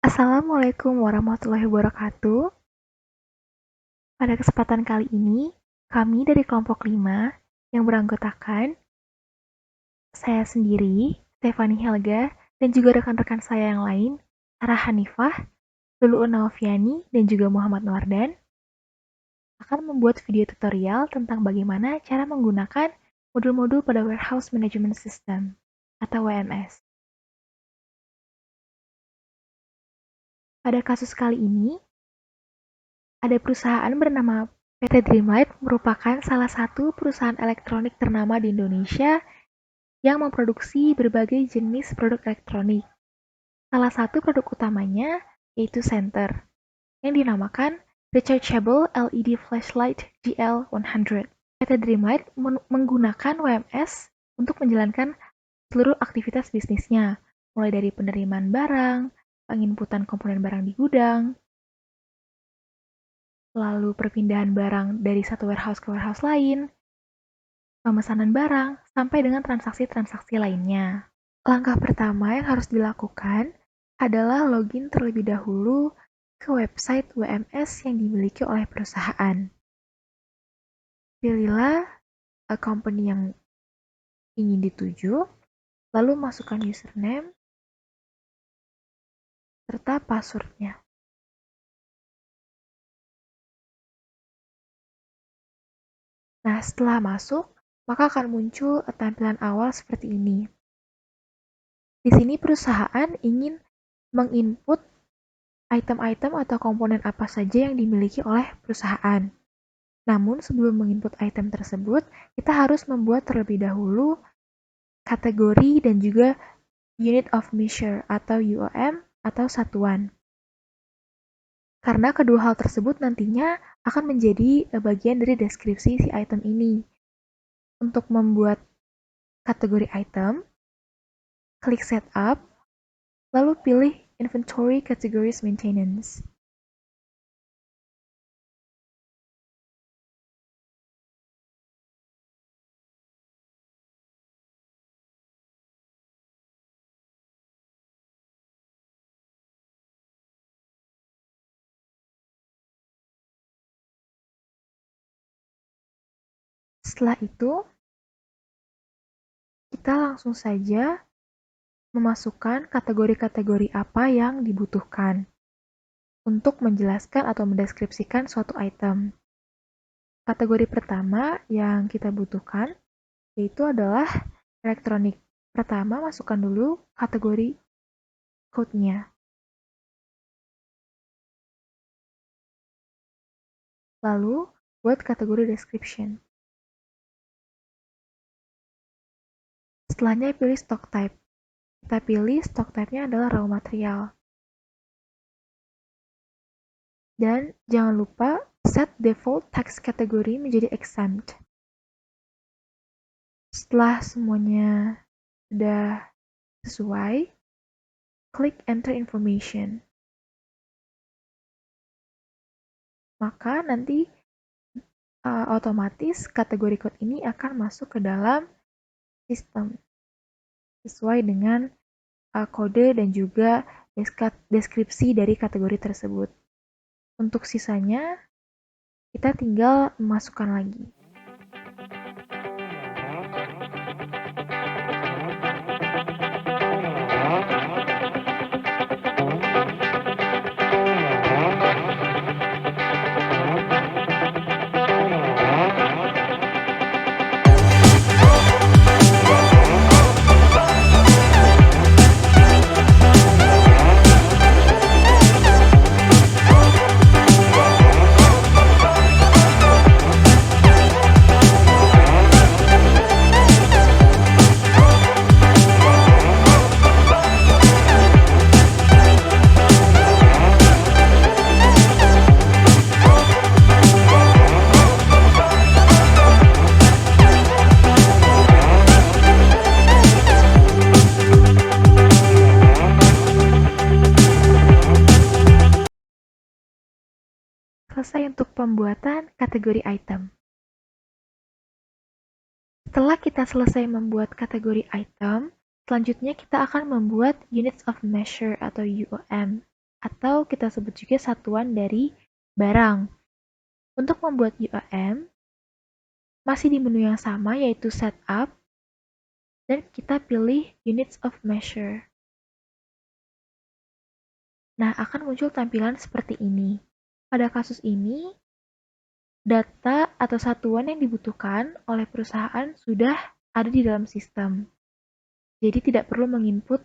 Assalamualaikum warahmatullahi wabarakatuh. Pada kesempatan kali ini, kami dari kelompok 5 yang beranggotakan saya sendiri, Stefani Helga, dan juga rekan-rekan saya yang lain, Sarah Hanifah, Lulu Naofiani, dan juga Muhammad Nuardan, akan membuat video tutorial tentang bagaimana cara menggunakan modul-modul pada Warehouse Management System atau WMS. Pada kasus kali ini, ada perusahaan bernama PT Dreamlight merupakan salah satu perusahaan elektronik ternama di Indonesia yang memproduksi berbagai jenis produk elektronik. Salah satu produk utamanya yaitu Center, yang dinamakan Rechargeable LED Flashlight GL100. PT Dreamlight menggunakan WMS untuk menjalankan seluruh aktivitas bisnisnya, mulai dari penerimaan barang, penginputan komponen barang di gudang, lalu perpindahan barang dari satu warehouse ke warehouse lain, pemesanan barang, sampai dengan transaksi-transaksi lainnya. Langkah pertama yang harus dilakukan adalah login terlebih dahulu ke website WMS yang dimiliki oleh perusahaan. Pilihlah company yang ingin dituju, lalu masukkan username serta passwordnya. Nah, setelah masuk, maka akan muncul tampilan awal seperti ini. Di sini perusahaan ingin menginput item-item atau komponen apa saja yang dimiliki oleh perusahaan. Namun sebelum menginput item tersebut, kita harus membuat terlebih dahulu kategori dan juga unit of measure atau UOM atau satuan. Karena kedua hal tersebut nantinya akan menjadi bagian dari deskripsi si item ini. Untuk membuat kategori item, klik setup, lalu pilih inventory categories maintenance. Setelah itu, kita langsung saja memasukkan kategori-kategori apa yang dibutuhkan untuk menjelaskan atau mendeskripsikan suatu item. Kategori pertama yang kita butuhkan yaitu adalah elektronik. Pertama, masukkan dulu kategori code-nya. Lalu, buat kategori description. Setelahnya pilih stock type. Kita pilih stock type-nya adalah raw material. Dan jangan lupa set default text category menjadi exempt. Setelah semuanya sudah sesuai, klik enter information. Maka nanti otomatis kategori code ini akan masuk ke dalam sistem sesuai dengan kode dan juga deskripsi dari kategori tersebut. Untuk sisanya, kita tinggal memasukkan lagi. Selesai untuk pembuatan kategori item. Setelah kita selesai membuat kategori item, selanjutnya kita akan membuat units of measure atau UOM. atau kita sebut juga satuan dari barang. Untuk membuat UAM, masih di menu yang sama yaitu Setup, dan kita pilih Units of Measure. Nah, akan muncul tampilan seperti ini. Pada kasus ini, data atau satuan yang dibutuhkan oleh perusahaan sudah ada di dalam sistem. Jadi tidak perlu menginput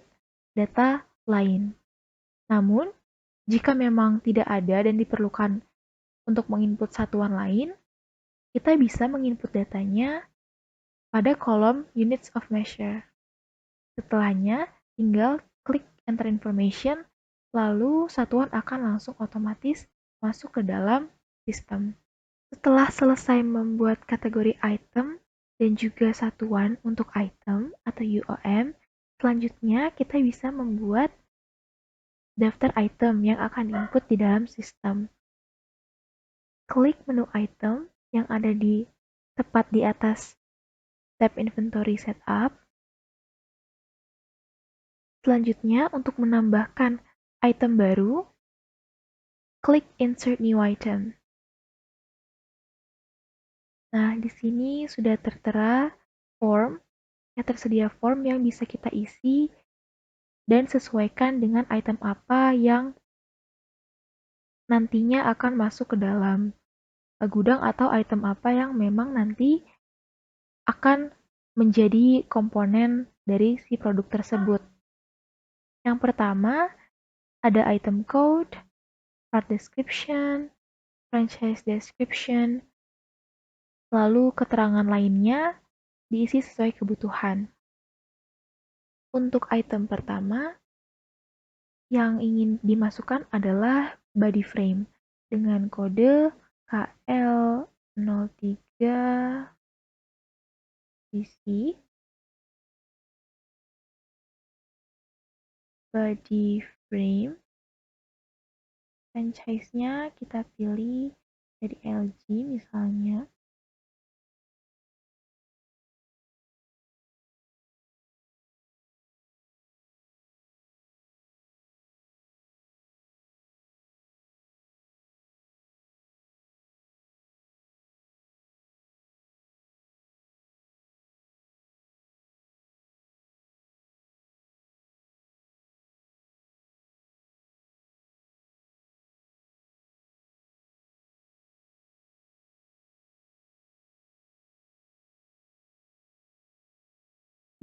data lain. Namun, jika memang tidak ada dan diperlukan untuk menginput satuan lain, kita bisa menginput datanya pada kolom Units of Measure. Setelahnya, tinggal klik Enter Information, lalu satuan akan langsung otomatis masuk ke dalam sistem. Setelah selesai membuat kategori item dan juga satuan untuk item atau UOM, selanjutnya kita bisa membuat daftar item yang akan diinput di dalam sistem. Klik menu item yang ada di tepat di atas tab Inventory Setup. Selanjutnya, untuk menambahkan item baru, klik Insert New Item. Nah, di sini sudah tertera form, tersedia form yang bisa kita isi dan sesuaikan dengan item apa yang nantinya akan masuk ke dalam gudang atau item apa yang memang nanti akan menjadi komponen dari si produk tersebut. Yang pertama, ada item code, part description, franchise description, lalu keterangan lainnya diisi sesuai kebutuhan. Untuk item pertama, yang ingin dimasukkan adalah body frame dengan kode KL03 BC. Body frame, franchise-nya kita pilih dari LG misalnya.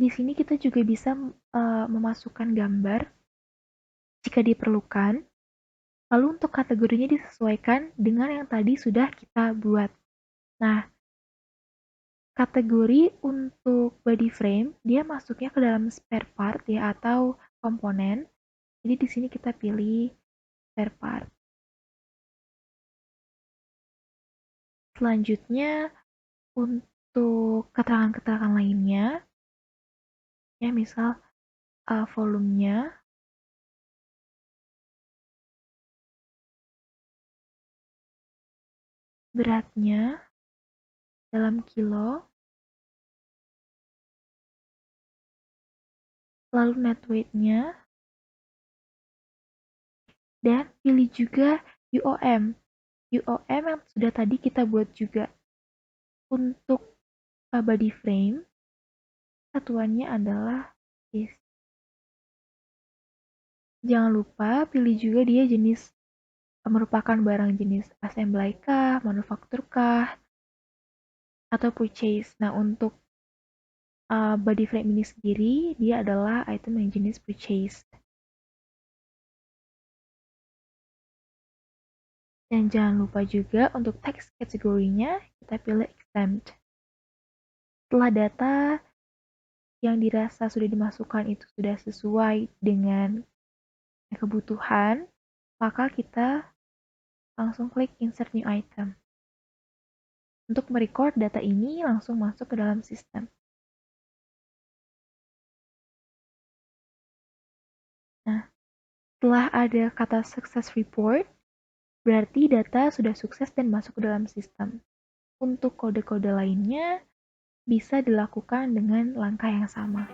Di sini kita juga bisa memasukkan gambar jika diperlukan. Lalu untuk kategorinya disesuaikan dengan yang tadi sudah kita buat. Nah, kategori untuk body frame dia masuknya ke dalam spare part ya atau komponen. Jadi di sini kita pilih spare part. Selanjutnya untuk keterangan-keterangan lainnya, ya misal volumenya, beratnya dalam kilo, lalu net weight-nya, dan pilih juga UOM. UOM yang sudah tadi kita buat juga. Untuk body frame, satuannya adalah this. Jangan lupa pilih juga dia jenis merupakan barang jenis assembly kah, manufaktur kah, atau purchase. Nah, untuk body frame ini sendiri, dia adalah item yang jenis purchase. Dan jangan lupa juga untuk text kategorinya, kita pilih exempt. Setelah data yang dirasa sudah dimasukkan itu sudah sesuai dengan kebutuhan, maka kita langsung klik Insert New Item. Untuk merecord data ini langsung masuk ke dalam sistem. Nah, setelah ada kata Success Report, berarti data sudah sukses dan masuk ke dalam sistem. Untuk kode-kode lainnya, bisa dilakukan dengan langkah yang sama.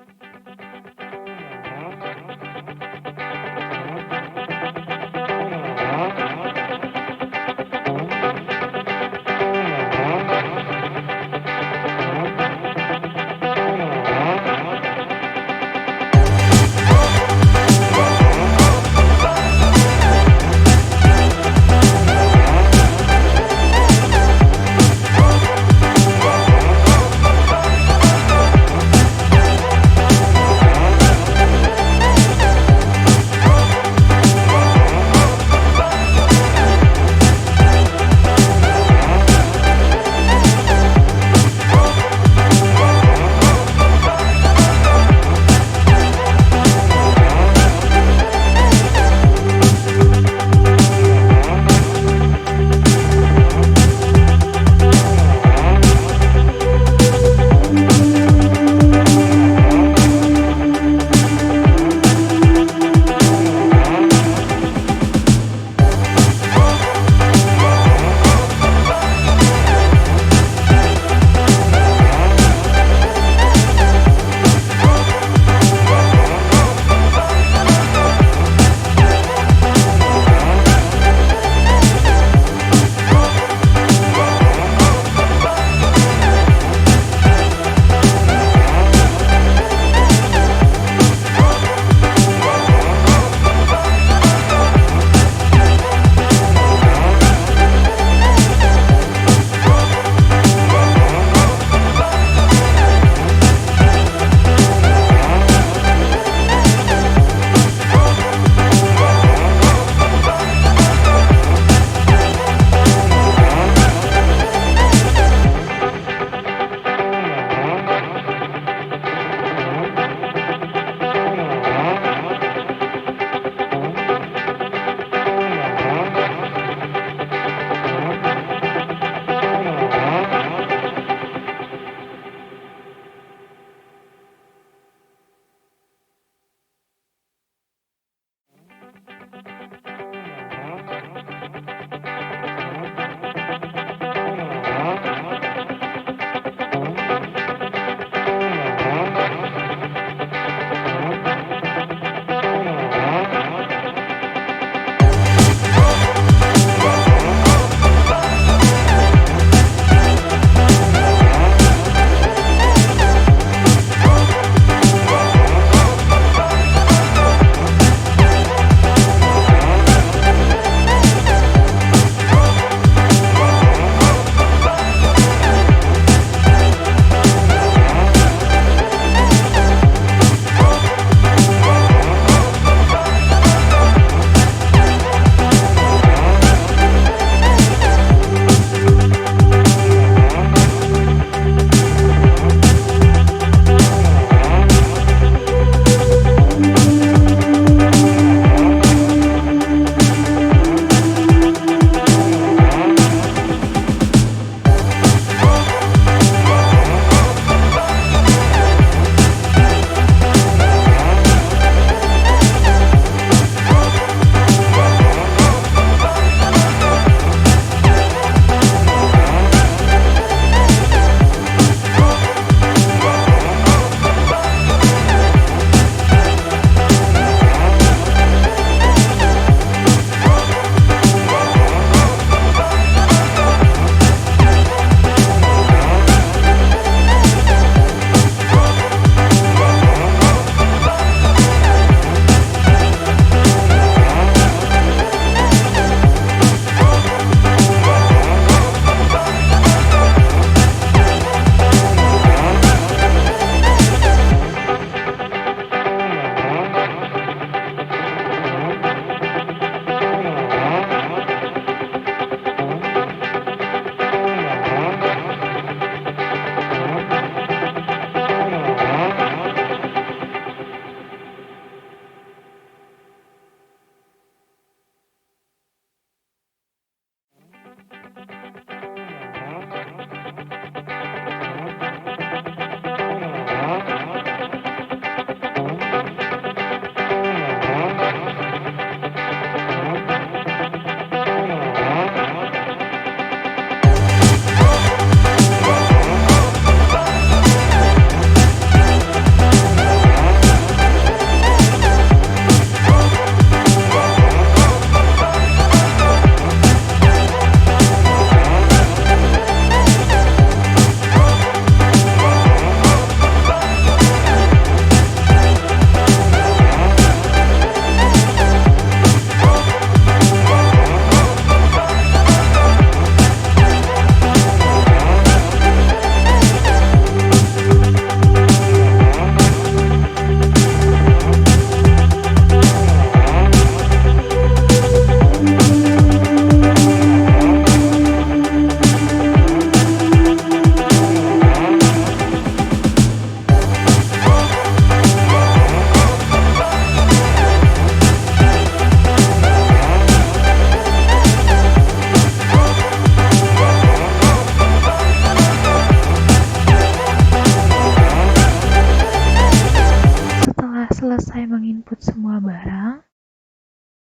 selesai menginput semua barang,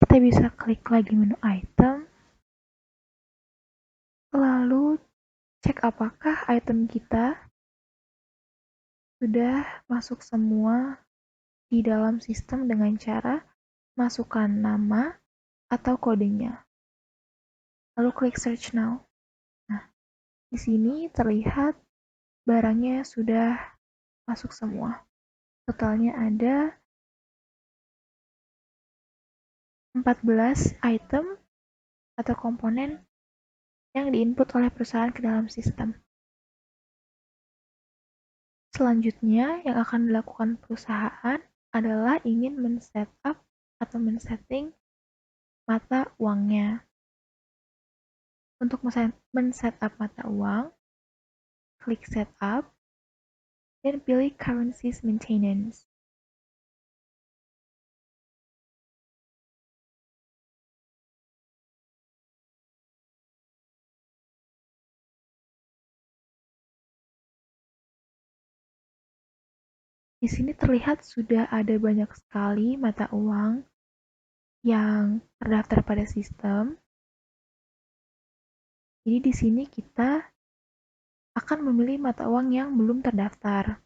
kita bisa klik lagi menu item, lalu cek apakah item kita sudah masuk semua di dalam sistem dengan cara masukkan nama atau kodenya. Lalu klik search now. Nah, di sini terlihat barangnya sudah masuk semua. Totalnya ada 14 item atau komponen yang diinput oleh perusahaan ke dalam sistem. Selanjutnya, yang akan dilakukan perusahaan adalah ingin men-setup atau men-setting mata uangnya. Untuk men-setup mata uang, klik Setup, dan pilih Currencies Maintenance. Di sini terlihat sudah ada banyak sekali mata uang yang terdaftar pada sistem. Jadi di sini kita akan memilih mata uang yang belum terdaftar.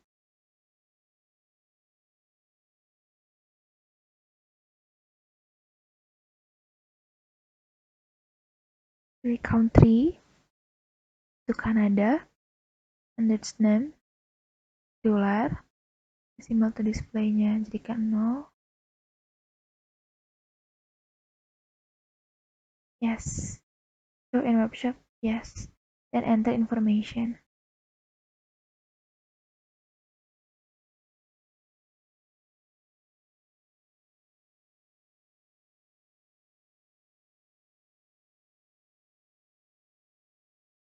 Pilih country, itu Kanada, understand, dolar, decimal to display-nya jadikan 0, yes, show in webshop, yes, dan enter information.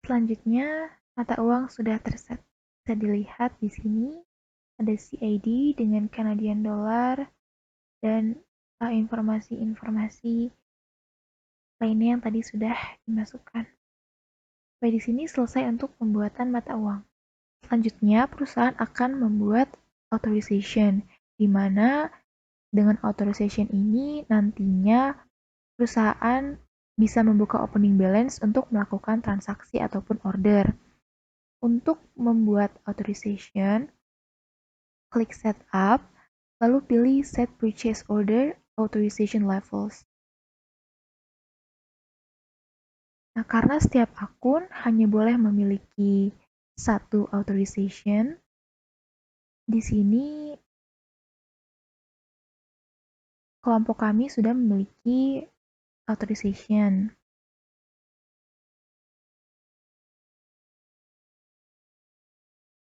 Selanjutnya, mata uang sudah terset. Bisa dilihat di sini ada CAD dengan Canadian dollar dan informasi-informasi lainnya yang tadi sudah dimasukkan. Sampai di sini selesai untuk pembuatan mata uang. Selanjutnya, perusahaan akan membuat authorization, di mana dengan authorization ini nantinya perusahaan bisa membuka opening balance untuk melakukan transaksi ataupun order. Untuk membuat authorization, klik Setup, lalu pilih Set Purchase Order Authorization Levels. Nah, karena setiap akun hanya boleh memiliki satu authorization, di sini kelompok kami sudah memiliki authorization.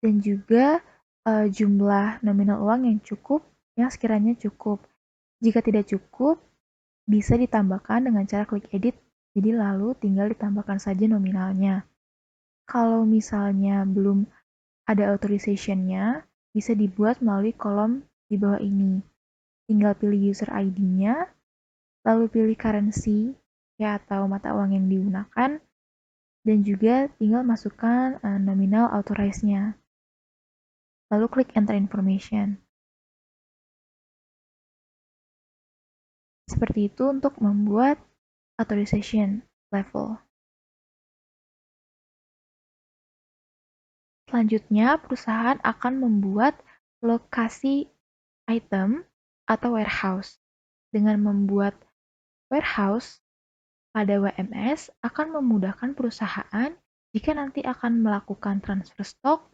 Dan juga jumlah nominal uang yang sekiranya cukup. Jika tidak cukup, bisa ditambahkan dengan cara klik edit, jadi lalu tinggal ditambahkan saja nominalnya. Kalau misalnya belum ada authorization-nya, bisa dibuat melalui kolom di bawah ini. Tinggal pilih user ID-nya, lalu pilih currency ya atau mata uang yang digunakan, dan juga tinggal masukkan nominal authorized-nya. Lalu klik enter information. Seperti itu untuk membuat authorization level. Selanjutnya, perusahaan akan membuat lokasi item atau warehouse. Dengan membuat warehouse pada WMS akan memudahkan perusahaan jika nanti akan melakukan transfer stok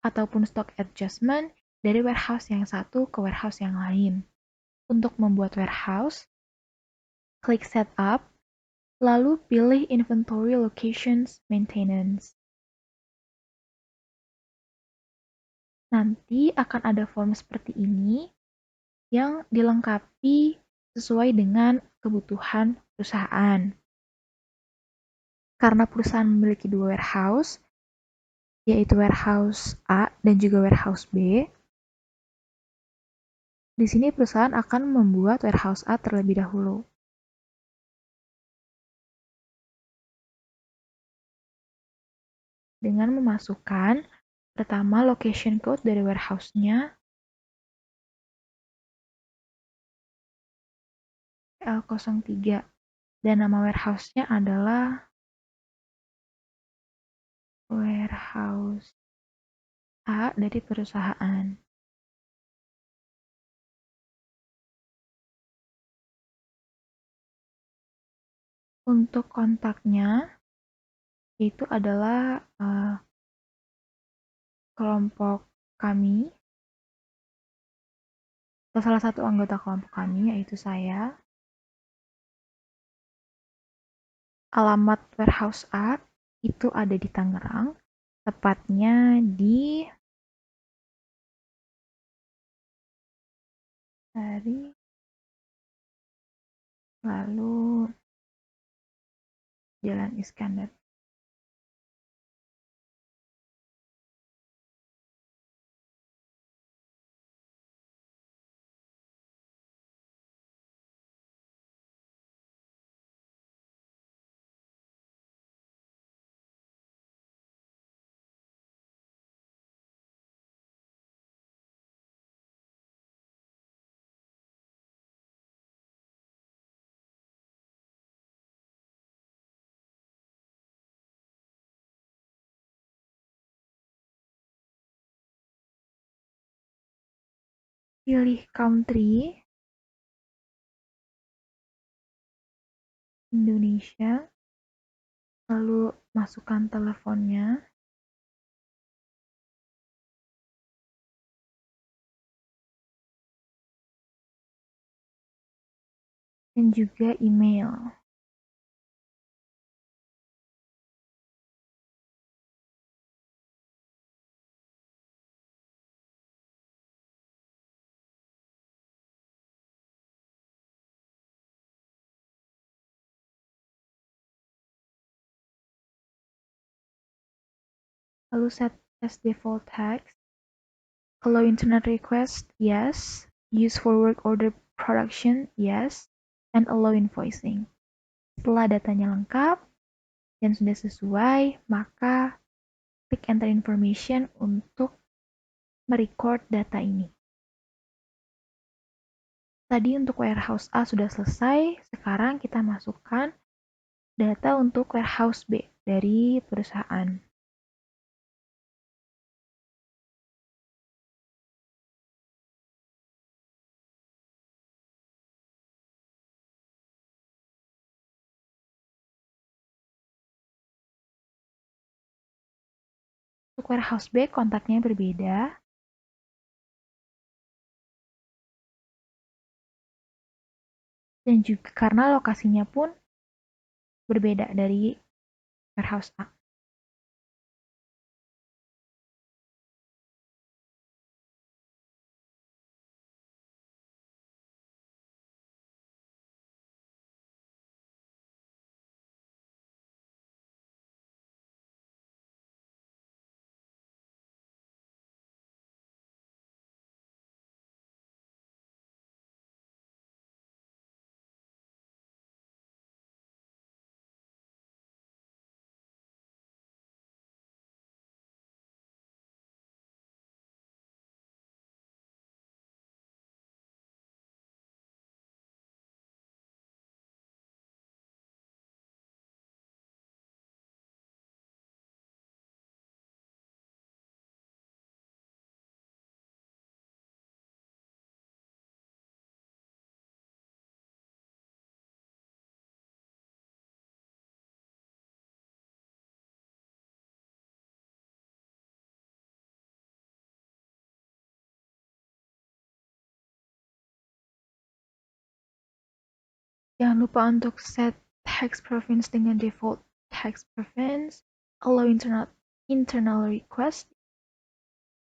ataupun stock adjustment dari warehouse yang satu ke warehouse yang lain. Untuk membuat warehouse, klik Setup, lalu pilih Inventory Locations Maintenance. Nanti akan ada form seperti ini yang dilengkapi sesuai dengan kebutuhan perusahaan. Karena perusahaan memiliki dua warehouse, yaitu warehouse A dan juga warehouse B, di sini perusahaan akan membuat warehouse A terlebih dahulu. Dengan memasukkan pertama location code dari warehouse-nya, PL03 dan nama warehouse-nya adalah warehouse A dari perusahaan. Untuk kontaknya itu adalah kelompok kami, atau salah satu anggota kelompok kami, yaitu saya. Alamat warehouse A itu ada di Tangerang, tepatnya di dari lalu Jalan Iskandar. Pilih country Indonesia, lalu masukkan teleponnya, dan juga email. Lalu set as default text, allow internet request, yes, use for work order production, yes, and allow invoicing. Setelah datanya lengkap dan sudah sesuai, maka klik enter information untuk merecord data ini. Tadi untuk warehouse A sudah selesai, sekarang kita masukkan data untuk warehouse B dari perusahaan. Untuk warehouse B kontaknya berbeda. Dan juga karena lokasinya pun berbeda dari warehouse A. Jangan lupa untuk set text province dengan default text province, allow internal request,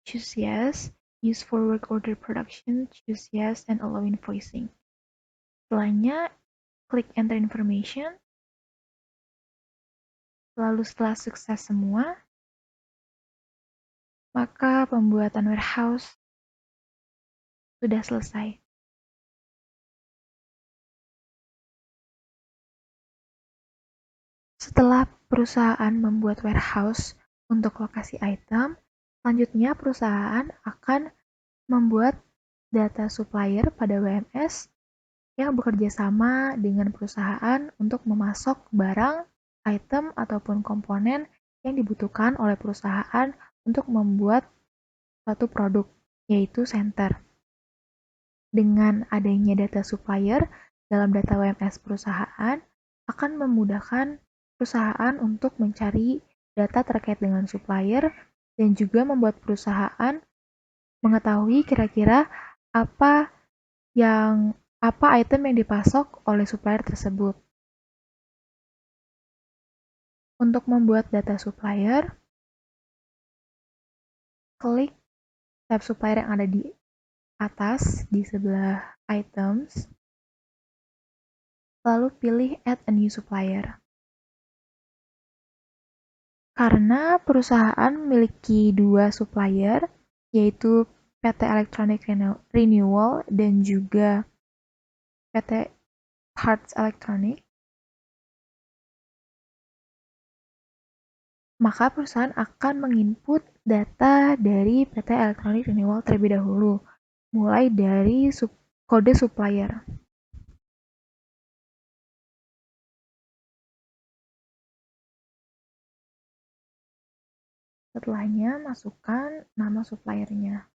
choose yes, use for work order production, choose yes, and allow invoicing. Setelahnya, klik enter information. Lalu setelah sukses semua, maka pembuatan warehouse sudah selesai. Setelah perusahaan membuat warehouse untuk lokasi item, selanjutnya perusahaan akan membuat data supplier pada WMS yang bekerja sama dengan perusahaan untuk memasok barang, item, ataupun komponen yang dibutuhkan oleh perusahaan untuk membuat suatu produk, yaitu center. Dengan adanya data supplier dalam data WMS perusahaan, akan memudahkan perusahaan untuk mencari data terkait dengan supplier dan juga membuat perusahaan mengetahui kira-kira apa item yang dipasok oleh supplier tersebut. Untuk membuat data supplier, klik tab supplier yang ada di atas di sebelah items, lalu pilih add a new supplier. Karena perusahaan memiliki dua supplier, yaitu PT Electronic Renewal dan juga PT Parts Electronic, maka perusahaan akan menginput data dari PT Electronic Renewal terlebih dahulu, mulai dari kode supplier. Setelahnya, masukkan nama suppliernya.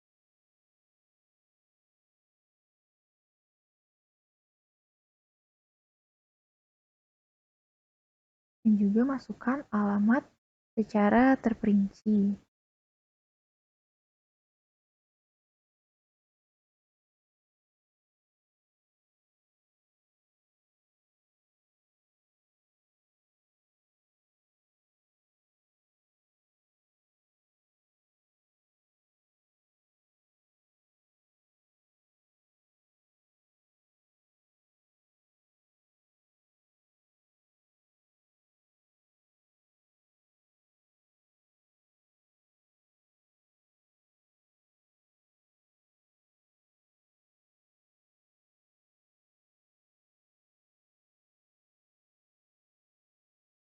Dan juga masukkan alamat secara terperinci.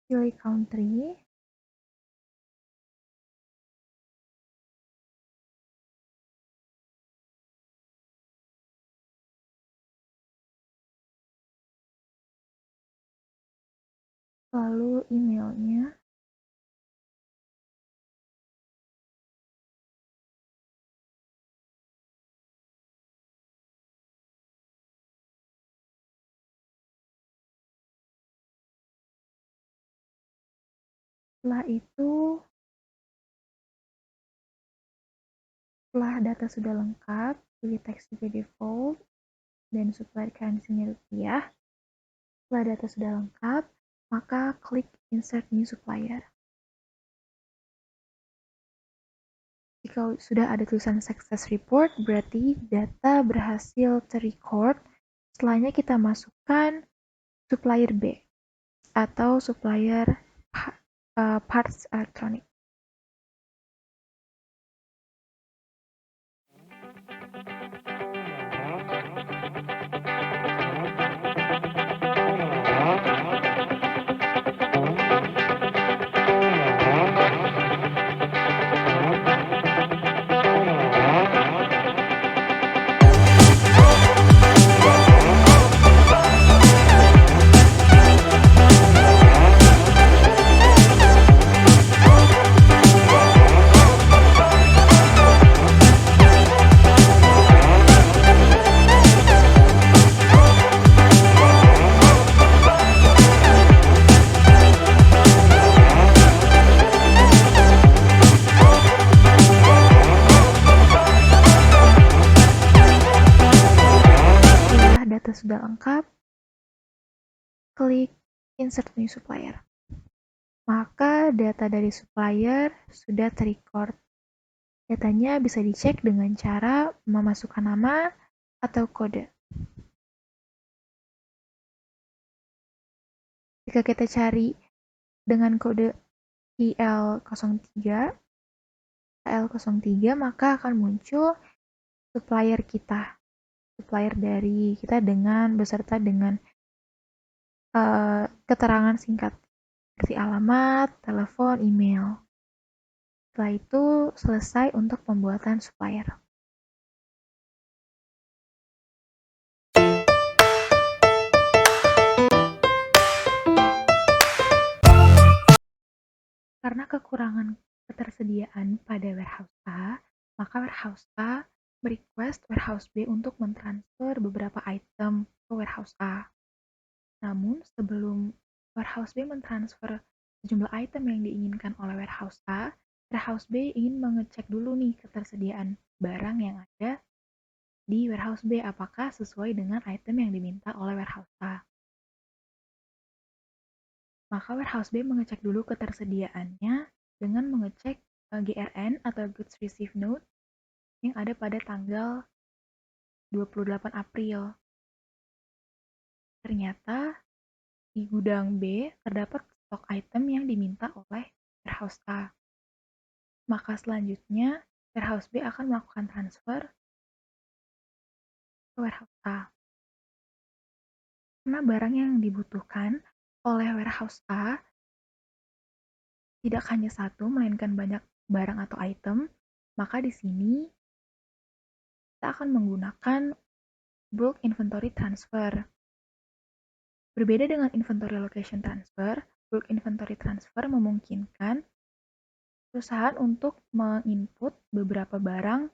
Pilih country, lalu emailnya, setelah data sudah lengkap, pilih teks sebagai default dan supplier currency-nya rupiah. Setelah data sudah lengkap, maka klik insert new supplier. Jika sudah ada tulisan success report, berarti data berhasil terrecord. Setelahnya kita masukkan supplier B atau supplier parts electronic. Data sudah lengkap, klik insert new supplier. Maka data dari supplier sudah terrecord. Datanya bisa dicek dengan cara memasukkan nama atau kode. Jika kita cari dengan kode IL03, maka akan muncul supplier kita. Supplier dari kita beserta dengan keterangan singkat seperti alamat, telepon, email. Setelah itu selesai untuk pembuatan supplier. Karena kekurangan ketersediaan pada warehouse A, maka warehouse A merequest warehouse B untuk mentransfer beberapa item ke warehouse A. Namun, sebelum warehouse B mentransfer sejumlah item yang diinginkan oleh warehouse A, warehouse B ingin mengecek dulu nih ketersediaan barang yang ada di warehouse B apakah sesuai dengan item yang diminta oleh warehouse A. Maka warehouse B mengecek dulu ketersediaannya dengan mengecek GRN atau Goods Received Note yang ada pada tanggal 28 April. Ternyata di gudang B terdapat stok item yang diminta oleh warehouse A. Maka selanjutnya warehouse B akan melakukan transfer ke warehouse A. Karena barang yang dibutuhkan oleh warehouse A tidak hanya satu, melainkan banyak barang atau item, maka di sini kita akan menggunakan bulk inventory transfer. Berbeda dengan inventory location transfer, bulk inventory transfer memungkinkan perusahaan untuk menginput beberapa barang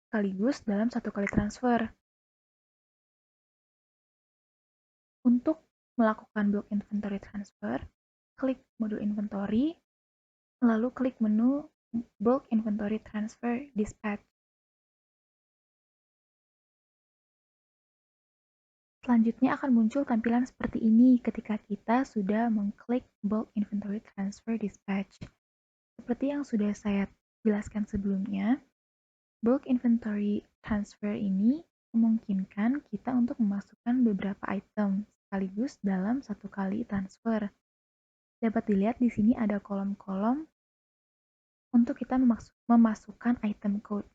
sekaligus dalam satu kali transfer. Untuk melakukan bulk inventory transfer, klik modul inventory, lalu klik menu bulk inventory transfer dispatch. Selanjutnya akan muncul tampilan seperti ini ketika kita sudah mengklik bulk inventory transfer dispatch. Seperti yang sudah saya jelaskan sebelumnya, bulk inventory transfer ini memungkinkan kita untuk memasukkan beberapa item sekaligus dalam satu kali transfer. Dapat dilihat di sini ada kolom-kolom untuk kita memasukkan item code.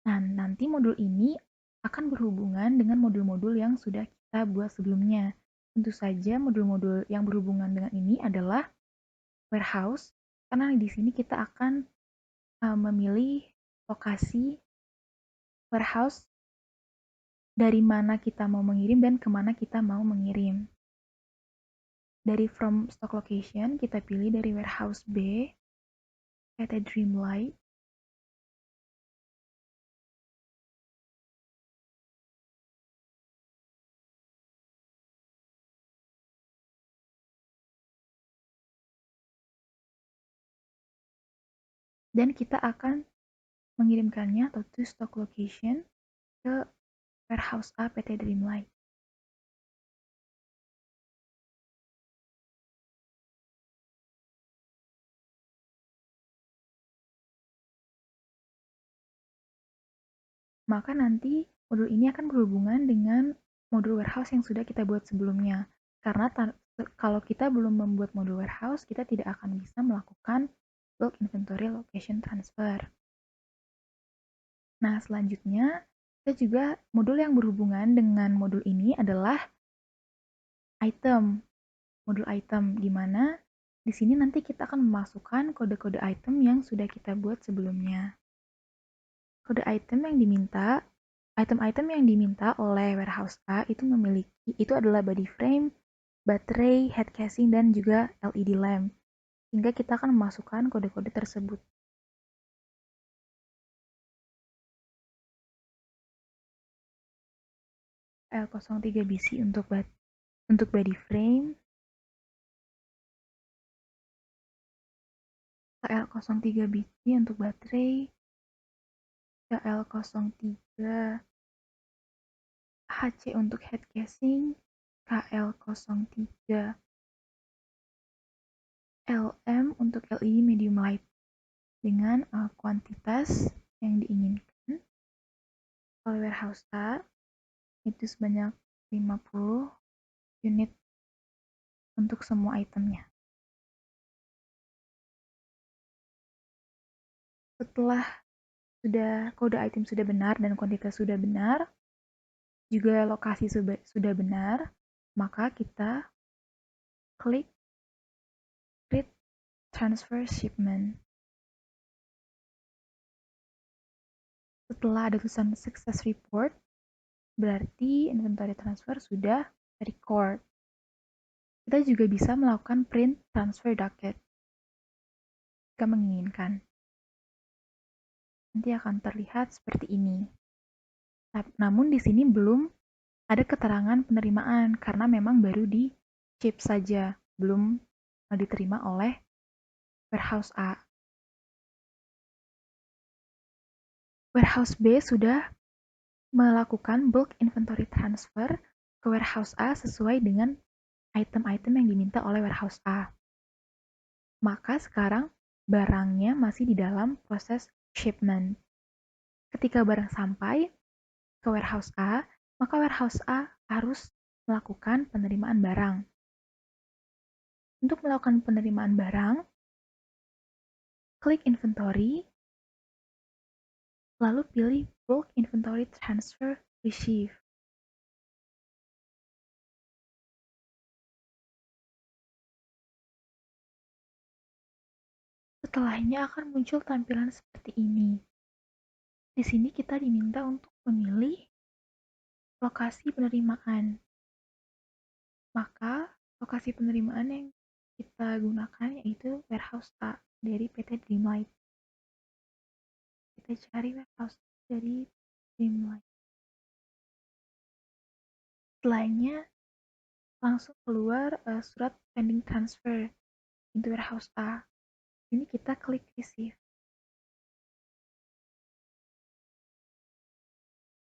Nah, nanti modul ini akan berhubungan dengan modul-modul yang sudah kita buat sebelumnya. Tentu saja modul-modul yang berhubungan dengan ini adalah warehouse, karena di sini kita akan memilih lokasi warehouse dari mana kita mau mengirim dan kemana kita mau mengirim. Dari from stock location, kita pilih dari warehouse B, PT Dreamlight. Dan kita akan mengirimkannya atau to stock location ke warehouse A PT Dreamlight. Maka nanti modul ini akan berhubungan dengan modul warehouse yang sudah kita buat sebelumnya. Karena kalau kita belum membuat modul warehouse, kita tidak akan bisa melakukan bulk inventory location transfer. Nah, selanjutnya kita juga modul yang berhubungan dengan modul ini adalah item. Modul item di mana di sini nanti kita akan memasukkan kode-kode item yang sudah kita buat sebelumnya. Kode item yang diminta, item-item yang diminta oleh warehouse A itu adalah body frame, baterai, head casing, dan juga LED lamp. Sehingga kita akan memasukkan kode-kode tersebut. KL03 BC untuk body frame, KL03 BC untuk baterai, KL03 HC untuk head casing, KL03 LM untuk LED medium light dengan kuantitas yang diinginkan oleh warehouse A itu sebanyak 50 unit untuk semua itemnya. Setelah kode item sudah benar dan kuantitas sudah benar, juga lokasi sudah benar, maka kita klik Create Transfer Shipment. Setelah ada tulisan Success Report, berarti inventory transfer sudah record. Kita juga bisa melakukan print transfer docket. jika menginginkan. Nanti akan terlihat seperti ini. Namun di sini belum ada keterangan penerimaan karena memang baru di ship saja, belum diterima oleh warehouse A. Warehouse B sudah melakukan bulk inventory transfer ke warehouse A sesuai dengan item-item yang diminta oleh warehouse A. Maka sekarang barangnya masih di dalam proses shipment. Ketika barang sampai ke warehouse A, maka warehouse A harus melakukan penerimaan barang. Untuk melakukan penerimaan barang, klik inventory, lalu pilih bulk inventory transfer receive. Setelahnya akan muncul tampilan seperti ini. Di sini kita diminta untuk memilih lokasi penerimaan. Maka lokasi penerimaan yang kita gunakan yaitu warehouse A dari PT Dreamlight. Kita cari warehouse dari Dreamlight. Setelahnya langsung keluar surat pending transfer into warehouse A. Ini kita klik receive.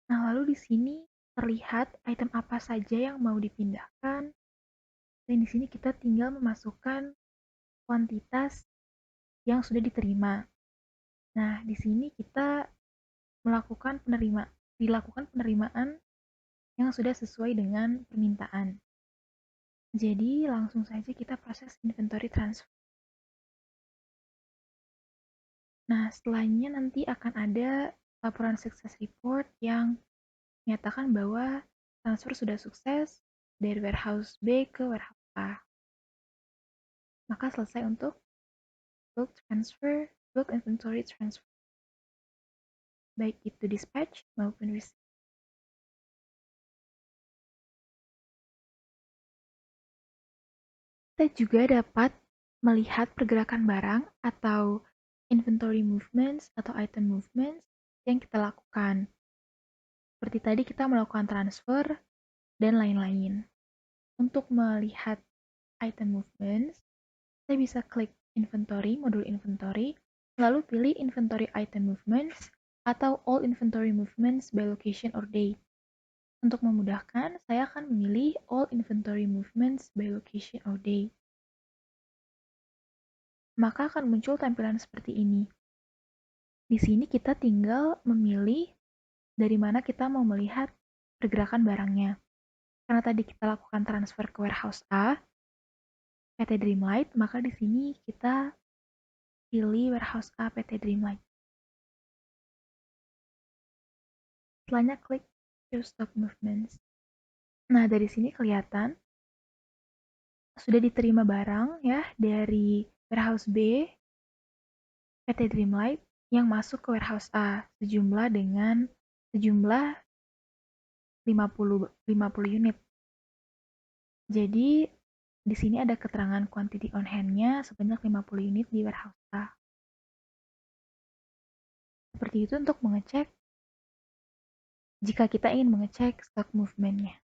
Nah, lalu di sini terlihat item apa saja yang mau dipindahkan. Dan di sini kita tinggal memasukkan kuantitas yang sudah diterima. Nah, di sini kita dilakukan penerimaan yang sudah sesuai dengan permintaan. Jadi, langsung saja kita proses inventory transfer. Nah, setelahnya nanti akan ada laporan success report yang menyatakan bahwa transfer sudah sukses dari warehouse B ke warehouse A. Maka selesai untuk bulk inventory transfer, baik itu dispatch maupun receipt. Kita juga dapat melihat pergerakan barang atau inventory movements atau item movements yang kita lakukan. Seperti tadi kita melakukan transfer dan lain-lain. Untuk melihat item movements, kita bisa klik inventory, modul inventory, lalu pilih inventory item movements atau all inventory movements by location or date. Untuk memudahkan, saya akan memilih all inventory movements by location or date. Maka akan muncul tampilan seperti ini. Di sini kita tinggal memilih dari mana kita mau melihat pergerakan barangnya. Karena tadi kita lakukan transfer ke warehouse A, PT Dreamlight, maka di sini kita pilih warehouse A PT Dreamlight. Setelahnya klik Show Stock Movements. Nah, dari sini kelihatan sudah diterima barang ya dari warehouse B PT Dreamlight yang masuk ke warehouse A sejumlah 50 unit. Jadi di sini ada keterangan quantity on hand-nya sebanyak 50 unit di warehouse A. Seperti itu untuk mengecek jika kita ingin mengecek stock movement-nya.